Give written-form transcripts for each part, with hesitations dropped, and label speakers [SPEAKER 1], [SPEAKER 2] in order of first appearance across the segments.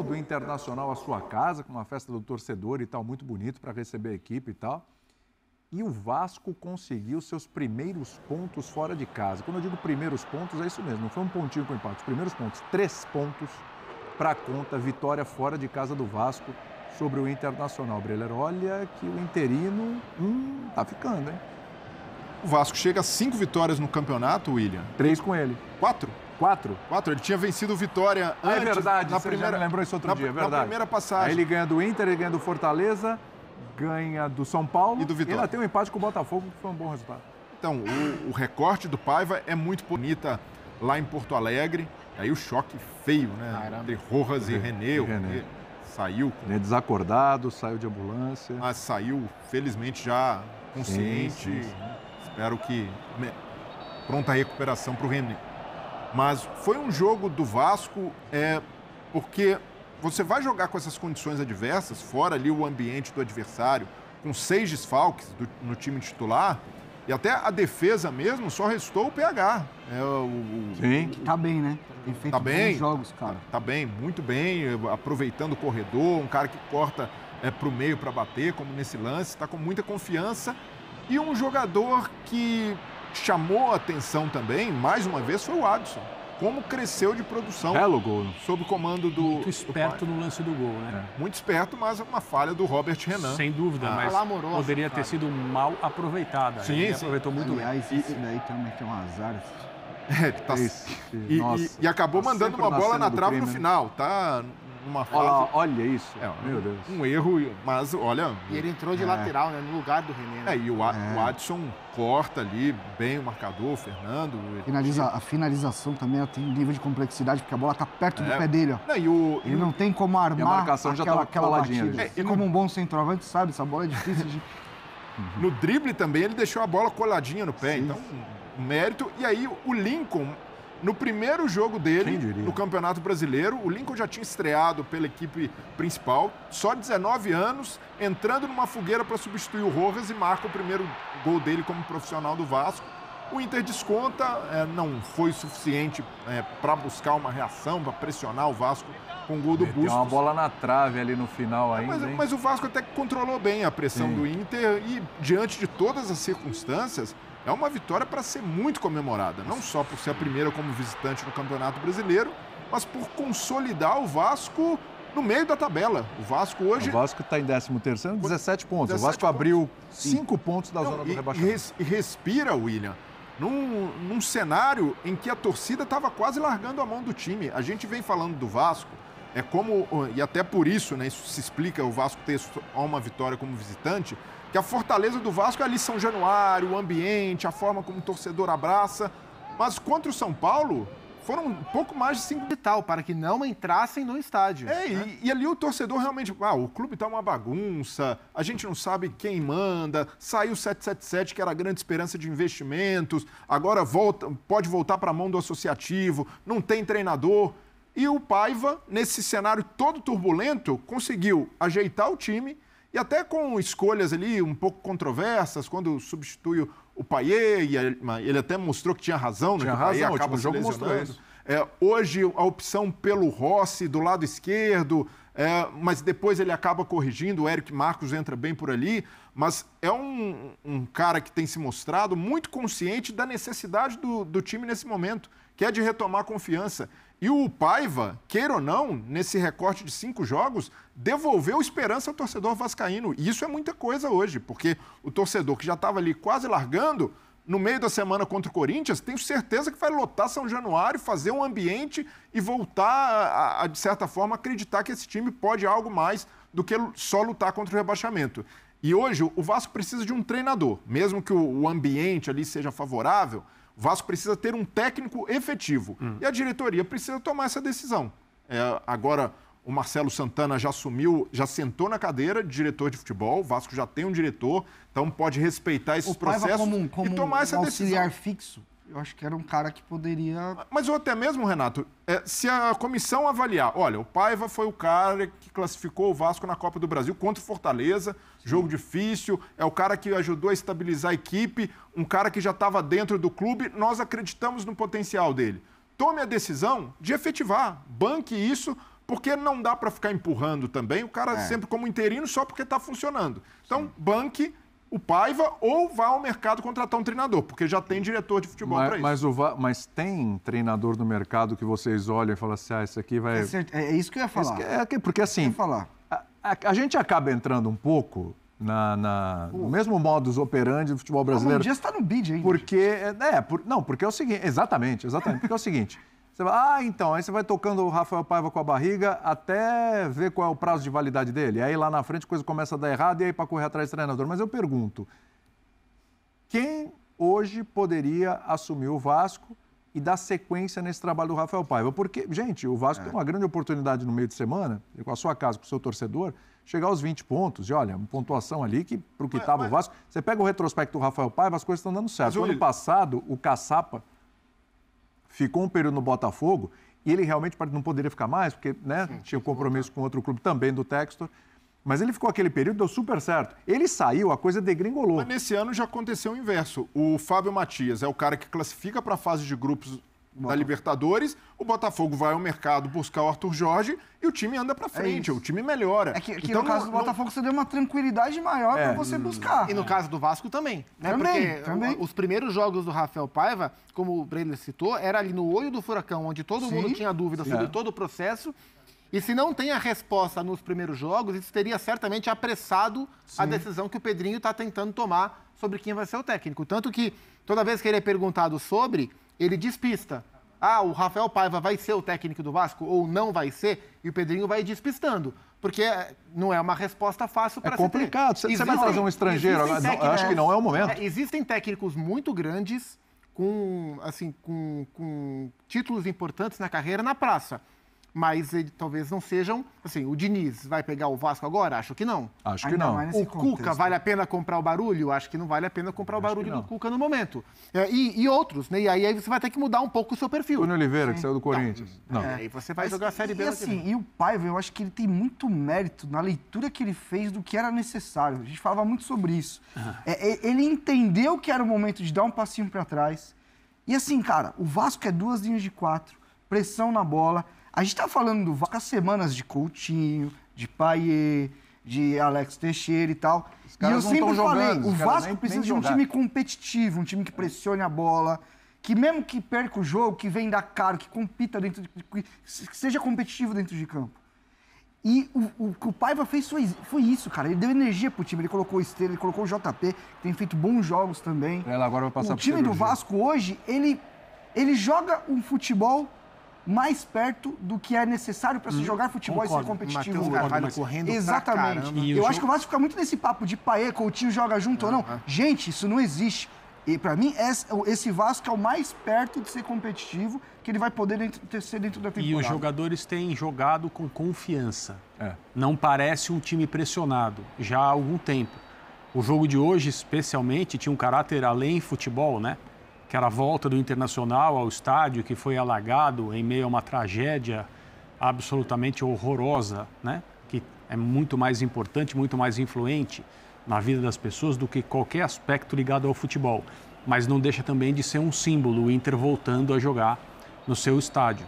[SPEAKER 1] do Internacional à sua casa, com uma festa do torcedor e tal, muito bonito para receber a equipe e tal. E o Vasco conseguiu seus primeiros pontos fora de casa. Quando eu digo primeiros pontos, é isso mesmo, não foi um pontinho com empate. Os primeiros pontos, 3 pontos para a conta, vitória fora de casa do Vasco sobre o Internacional. Breler, olha que o interino tá ficando, hein?
[SPEAKER 2] O Vasco chega a 5 vitórias no campeonato, William.
[SPEAKER 1] 3 com ele.
[SPEAKER 2] 4?
[SPEAKER 1] 4?
[SPEAKER 2] Ele tinha vencido o Vitória antes.
[SPEAKER 1] É verdade,
[SPEAKER 2] na
[SPEAKER 1] você
[SPEAKER 2] primeira...
[SPEAKER 1] já me lembrou isso outro dia, é verdade.
[SPEAKER 2] Na primeira passagem.
[SPEAKER 1] Aí ele ganha do Inter, ele ganha do Fortaleza, ganha do São Paulo
[SPEAKER 2] e do Vitória.
[SPEAKER 1] E ainda tem um empate com o Botafogo, que foi um bom resultado.
[SPEAKER 2] Então, o recorte do Paiva é muito bonita lá em Porto Alegre. Aí o choque feio, né?
[SPEAKER 3] Caramba.
[SPEAKER 2] Entre Rojas e René. O René saiu.
[SPEAKER 1] René desacordado, saiu de ambulância.
[SPEAKER 2] Mas saiu, felizmente, já consciente.
[SPEAKER 1] Sim.
[SPEAKER 2] Espero que pronta recuperação para o René. Mas foi um jogo do Vasco, porque você vai jogar com essas condições adversas, fora ali o ambiente do adversário, com 6 desfalques no time titular, e até a defesa mesmo, só restou o PH.
[SPEAKER 1] Sim.
[SPEAKER 4] Tá bem, né? Tem feito bons jogos, cara.
[SPEAKER 2] Tá bem, muito bem, aproveitando o corredor, um cara que corta para o meio para bater, como nesse lance, está com muita confiança. E um jogador que chamou a atenção também, mais uma vez, foi o Adson. Como cresceu de produção.
[SPEAKER 1] Belo gol.
[SPEAKER 2] Sob o comando do...
[SPEAKER 5] Muito esperto no lance do gol, né?
[SPEAKER 2] Muito esperto, mas uma falha do Robert Renan.
[SPEAKER 5] Sem dúvida, mas poderia ter sido mal aproveitada.
[SPEAKER 2] Sim,
[SPEAKER 5] ele aproveitou muito bem.
[SPEAKER 4] Aliás, esse daí também tem um azar.
[SPEAKER 2] E acabou mandando uma bola na trave no final, tá? Numa fase...
[SPEAKER 1] Olha isso, meu Deus.
[SPEAKER 2] Um erro, mas olha...
[SPEAKER 3] E ele entrou de lateral, né? No lugar do René. Né?
[SPEAKER 2] E o Adson corta ali bem o marcador, o Fernando...
[SPEAKER 4] A finalização também tem um nível de complexidade, porque a bola tá perto do pé dele, ó.
[SPEAKER 2] Ele
[SPEAKER 4] não tem como armar
[SPEAKER 1] a marcação
[SPEAKER 4] aquela batida.
[SPEAKER 2] E
[SPEAKER 4] como um bom centroavante, sabe? Essa bola é difícil de...
[SPEAKER 2] No drible também, ele deixou a bola coladinha no pé. Sim. Então, um mérito. E aí, o Lincoln... No primeiro jogo dele, no Campeonato Brasileiro, o Lincoln já tinha estreado pela equipe principal, só 19 anos, entrando numa fogueira para substituir o Rojas e marca o primeiro gol dele como profissional do Vasco. O Inter desconta, não foi suficiente para buscar uma reação, para pressionar o Vasco com o gol do Bustos.
[SPEAKER 1] Tem uma bola na trave ali no final ainda.
[SPEAKER 2] Mas o Vasco até que controlou bem a pressão do Inter e, diante de todas as circunstâncias, é uma vitória para ser muito comemorada, não só por ser a primeira como visitante no Campeonato Brasileiro, mas por consolidar o Vasco no meio da tabela. O Vasco hoje...
[SPEAKER 1] O Vasco está em 13º, 17 pontos. O Vasco abriu 5 pontos da zona do rebaixamento.
[SPEAKER 2] E respira, William, num cenário em que a torcida estava quase largando a mão do time. A gente vem falando do Vasco, e até por isso, né, isso se explica o Vasco ter uma vitória como visitante, que a fortaleza do Vasco é ali São Januário, o ambiente, a forma como o torcedor abraça. Mas contra o São Paulo, foram um pouco mais de 5
[SPEAKER 3] tal, para que não entrassem no estádio.
[SPEAKER 2] E ali o torcedor realmente... o clube tá uma bagunça, a gente não sabe quem manda, saiu o 777, que era a grande esperança de investimentos, agora pode voltar para a mão do associativo, não tem treinador. E o Paiva, nesse cenário todo turbulento, conseguiu ajeitar o time. E até com escolhas ali um pouco controversas, quando substitui o Payet, e ele até mostrou que tinha razão, né?
[SPEAKER 1] Tinha razão, o jogo mostrou isso.
[SPEAKER 2] Hoje, a opção pelo Rossi do lado esquerdo, mas depois ele acaba corrigindo, o Eric Marcos entra bem por ali, mas é um cara que tem se mostrado muito consciente da necessidade do time nesse momento, que é de retomar a confiança. E o Paiva, queira ou não, nesse recorte de 5 jogos, devolveu esperança ao torcedor vascaíno. E isso é muita coisa hoje, porque o torcedor que já estava ali quase largando, no meio da semana contra o Corinthians, tenho certeza que vai lotar São Januário, fazer um ambiente e voltar, de certa forma, acreditar que esse time pode algo mais do que só lutar contra o rebaixamento. E hoje o Vasco precisa de um treinador, mesmo que o ambiente ali seja favorável, o Vasco precisa ter um técnico efetivo. E a diretoria precisa tomar essa decisão. Agora, o Marcelo Santana já sentou na cadeira de diretor de futebol, o Vasco já tem um diretor, então pode respeitar esses processos e tomar essa decisão.
[SPEAKER 4] Auxiliar fixo, eu acho que era um cara que poderia...
[SPEAKER 2] Mas ou até mesmo, Renato, se a comissão avaliar, olha, o Paiva foi o cara que classificou o Vasco na Copa do Brasil contra o Fortaleza, jogo difícil, é o cara que ajudou a estabilizar a equipe, um cara que já estava dentro do clube, nós acreditamos no potencial dele. Tome a decisão de efetivar, banque isso, porque não dá para ficar empurrando também o cara sempre como interino só porque está funcionando. Então, banque o Paiva ou vá ao mercado contratar um treinador, porque já tem diretor de futebol para isso.
[SPEAKER 1] Mas tem treinador no mercado que vocês olham e falam assim, esse aqui vai...
[SPEAKER 4] É isso que eu ia falar.
[SPEAKER 1] Porque assim, a gente acaba entrando um pouco no mesmo modus operandi do futebol brasileiro.
[SPEAKER 4] Um dia está no bid ainda.
[SPEAKER 1] Porque é o seguinte, exatamente, porque é o seguinte, você vai, então, aí você vai tocando o Rafael Paiva com a barriga até ver qual é o prazo de validade dele. Aí lá na frente a coisa começa a dar errado e aí para correr atrás do treinador. Mas eu pergunto, quem hoje poderia assumir o Vasco e dar sequência nesse trabalho do Rafael Paiva? Porque, gente, o Vasco tem uma grande oportunidade no meio de semana, com a sua casa, com o seu torcedor, chegar aos 20 pontos. E olha, uma pontuação ali que, para o que estava o Vasco... Você pega o retrospecto do Rafael Paiva, as coisas estão dando certo. No ano passado, o Caçapa ficou um período no Botafogo e ele realmente não poderia ficar mais, porque tinha um compromisso com outro clube também do Textor. Mas ele ficou aquele período, deu super certo. Ele saiu, a coisa degringolou.
[SPEAKER 2] Mas nesse ano já aconteceu o inverso. O Fábio Matias é o cara que classifica para a fase de grupos da Libertadores, o Botafogo vai ao mercado buscar o Arthur Jorge e o time anda para frente, o time melhora.
[SPEAKER 4] Então, no caso do Botafogo você deu uma tranquilidade maior para você buscar.
[SPEAKER 3] E no caso do Vasco também. Né?
[SPEAKER 4] Também.
[SPEAKER 3] Os primeiros jogos do Rafael Paiva, como o Brenner citou, era ali no olho do furacão, onde todo mundo tinha dúvida sobre todo o processo. E se não tem a resposta nos primeiros jogos, isso teria certamente apressado a decisão que o Pedrinho está tentando tomar sobre quem vai ser o técnico. Tanto que toda vez que ele é perguntado sobre, ele despista. O Rafael Paiva vai ser o técnico do Vasco ou não vai ser? E o Pedrinho vai despistando. Porque não é uma resposta fácil para
[SPEAKER 1] ser. É complicado. Você vai trazer um estrangeiro. Acho que não é o momento.
[SPEAKER 3] Existem técnicos muito grandes com títulos importantes na carreira na praça. Mas talvez não sejam... Assim, o Diniz vai pegar o Vasco agora? Acho que não.
[SPEAKER 1] Acho que não.
[SPEAKER 3] O Cuca, vale a pena comprar o Barulho? Acho que não vale a pena comprar o Barulho do Cuca no momento. E outros, né? E aí você vai ter que mudar um pouco o seu perfil.
[SPEAKER 1] Túlio Oliveira, que saiu do Corinthians. Não.
[SPEAKER 3] Aí você vai jogar a Série B.
[SPEAKER 4] E o Paiva, eu acho que ele tem muito mérito na leitura que ele fez do que era necessário. A gente falava muito sobre isso. Ele entendeu que era o momento de dar um passinho para trás. E assim, cara, o Vasco é 2 linhas de 4, pressão na bola... A gente tá falando do Vasco há semanas de Coutinho, de Payet, de Alex Teixeira e tal. E eu sempre falei, o Vasco precisa de um time competitivo, um time que pressione a bola, que mesmo que perca o jogo, que venda caro, que compita dentro de... que seja competitivo dentro de campo. E o que o Paiva fez foi isso, cara. Ele deu energia pro time, ele colocou o Estrela, ele colocou o JP, que tem feito bons jogos também.
[SPEAKER 1] Agora vai passar
[SPEAKER 4] o time do Vasco hoje, ele joga um futebol mais perto do que é necessário para se jogar futebol e ser competitivo.
[SPEAKER 3] Matheus Carvalho correndo.
[SPEAKER 4] Exatamente. Eu acho que o Vasco fica muito nesse papo de Payet, Coutinho joga junto ou não. Gente, isso não existe. E para mim, esse Vasco é o mais perto de ser competitivo que ele vai poder ser dentro da temporada.
[SPEAKER 5] E os jogadores têm jogado com confiança. Não parece um time pressionado já há algum tempo. O jogo de hoje, especialmente, tinha um caráter além futebol, né? Que era a volta do Internacional ao estádio, que foi alagado em meio a uma tragédia absolutamente horrorosa, né? Que é muito mais importante, muito mais influente na vida das pessoas do que qualquer aspecto ligado ao futebol. Mas não deixa também de ser um símbolo, o Inter voltando a jogar no seu estádio.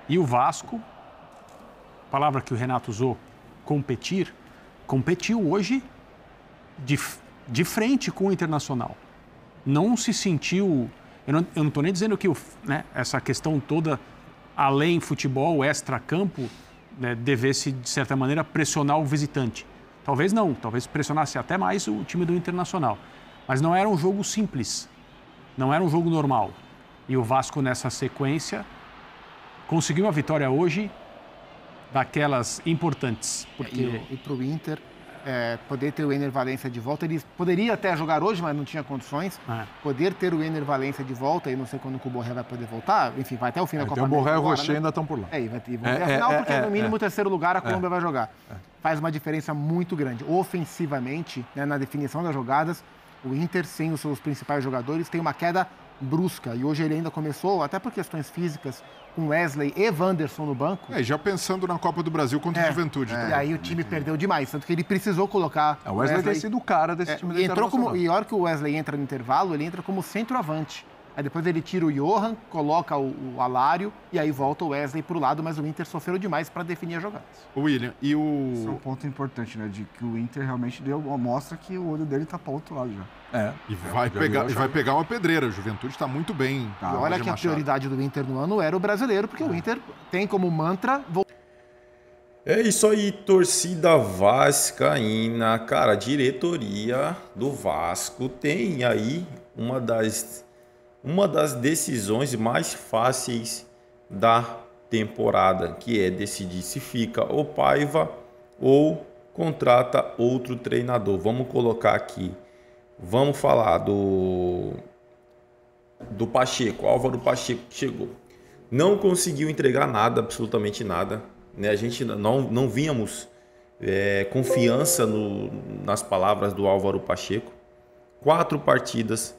[SPEAKER 5] E o Vasco, palavra que o Renato usou, competiu hoje de frente com o Internacional. Não se sentiu... Eu não estou nem dizendo que essa questão toda, além futebol, extra-campo, né, devesse, de certa maneira, pressionar o visitante. Talvez não, talvez pressionasse até mais o time do Internacional. Mas não era um jogo simples, não era um jogo normal. E o Vasco, nessa sequência, conseguiu uma vitória hoje daquelas importantes. Porque...
[SPEAKER 3] E para o Inter... poder ter o Ener Valencia de volta, ele poderia até jogar hoje, mas não tinha condições. Poder ter o Ener Valencia de volta, e não sei quando o Borré vai poder voltar, enfim, vai até o fim da Copa América.
[SPEAKER 1] O Borré e o Rocher ainda estão por lá.
[SPEAKER 3] Afinal, porque no mínimo o terceiro lugar a Colômbia vai jogar. Faz uma diferença muito grande. Ofensivamente, né, na definição das jogadas, o Inter, sem os seus principais jogadores, tem uma queda brusca. E hoje ele ainda começou, até por questões físicas, com Wesley e Wanderson no banco.
[SPEAKER 2] Já pensando na Copa do Brasil contra a Juventude.
[SPEAKER 3] E aí o time perdeu demais, tanto que ele precisou colocar...
[SPEAKER 1] O Wesley tem sido o cara desse time do Internacional.
[SPEAKER 3] E a hora que o Wesley entra no intervalo, ele entra como centroavante. Aí depois ele tira o Johan, coloca o Alário e aí volta o Wesley pro lado, mas o Inter sofreu demais para definir as jogadas.
[SPEAKER 2] William, e o...
[SPEAKER 4] Esse é um ponto importante, né? De que o Inter realmente mostra que o olho dele tá para o outro lado já.
[SPEAKER 2] E vai pegar uma pedreira. A Juventude está muito bem.
[SPEAKER 3] E olha que a prioridade do Inter no ano era o brasileiro, porque o Inter tem como mantra...
[SPEAKER 6] É isso aí, torcida vascaína. Cara, a diretoria do Vasco tem aí uma das decisões mais fáceis da temporada, que é decidir se fica o Paiva ou contrata outro treinador. Vamos colocar aqui, vamos falar do Pacheco. Álvaro Pacheco chegou, não conseguiu entregar nada, absolutamente nada, né? A gente não vínhamos confiança nas palavras do Álvaro Pacheco. 4 partidas,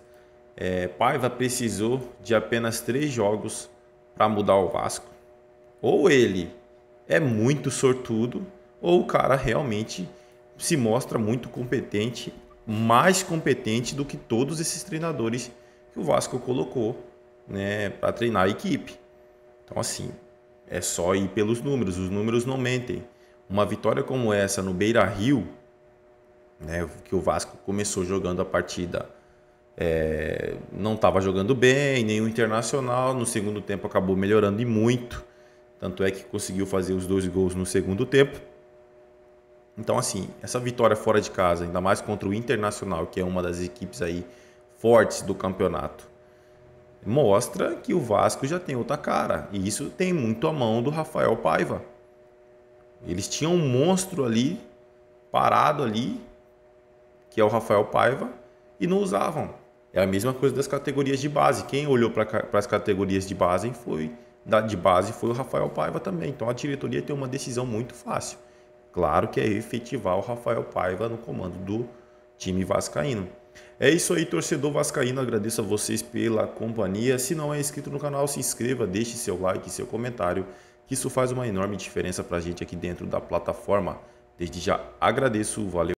[SPEAKER 6] Paiva precisou de apenas 3 jogos para mudar o Vasco. Ou ele é muito sortudo, ou o cara realmente se mostra muito competente, mais competente do que todos esses treinadores que o Vasco colocou, né, para treinar a equipe. Então, assim, é só ir pelos números, os números não mentem. Uma vitória como essa no Beira-Rio, né, que o Vasco começou jogando a partida, não estava jogando bem, nem o Internacional, no segundo tempo acabou melhorando e muito, tanto é que conseguiu fazer os 2 gols no segundo tempo. Então, assim, essa vitória fora de casa, ainda mais contra o Internacional, que é uma das equipes aí fortes do campeonato, mostra que o Vasco já tem outra cara. E isso tem muito a mão do Rafael Paiva. Eles tinham um monstro ali, parado ali, que é o Rafael Paiva, e não usavam. É a mesma coisa das categorias de base. Quem olhou para as categorias de base foi o Rafael Paiva também. Então a diretoria tem uma decisão muito fácil. Claro que é efetivar o Rafael Paiva no comando do time vascaíno. É isso aí, torcedor vascaíno. Agradeço a vocês pela companhia. Se não é inscrito no canal, se inscreva, deixe seu like e seu comentário, que isso faz uma enorme diferença para a gente aqui dentro da plataforma. Desde já agradeço, valeu.